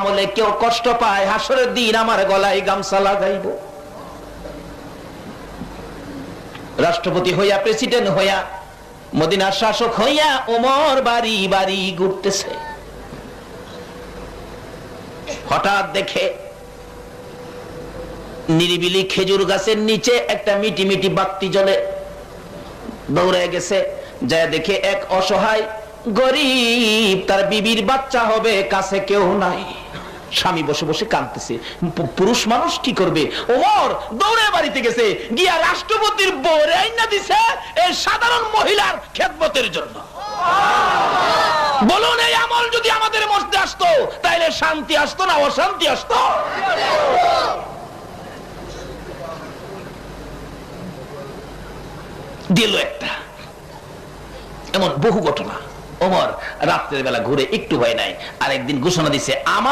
আমলে কেউ কষ্ট পায়, হাসরের দিন আমার গলায় গামছা লাগাইব। রাষ্ট্রপতি হইয়া, প্রেসিডেন্ট হইয়া, মদিনার শাসক হইয়া ওমর বাড়ি বাড়ি ঘুরতেছে। হঠাৎ দেখে নিরিবিলি খেজুর গাছের নিচে একটা মিটি মিটি বাতি জ্বলে। দৌড়ে গেছে, যায় দেখে এক অসহায় গরিব, তার বিবির বাচ্চা হবে, কাছে কেউ নাই, স্বামী বসে বসে কাঁদতেছে। পুরুষ মানুষ কি করবে? ওমর দৌড়ে বাড়িতে গেছে, গিয়া রাষ্ট্রপতির বউরে আইনা দিছে এই সাধারণ মহিলার খেদমতের জন্য। বলুন, এই আমল যদি আমাদের মধ্যে আসতো তাহলে শান্তি আসতো না অশান্তি আসতো? দিল একটা। এমন বহু ঘটনা। ওমর রাত্রের বেলা ঘুরে একটু ভয় নাই। আর একদিন ঘোষণা দিছে, আমার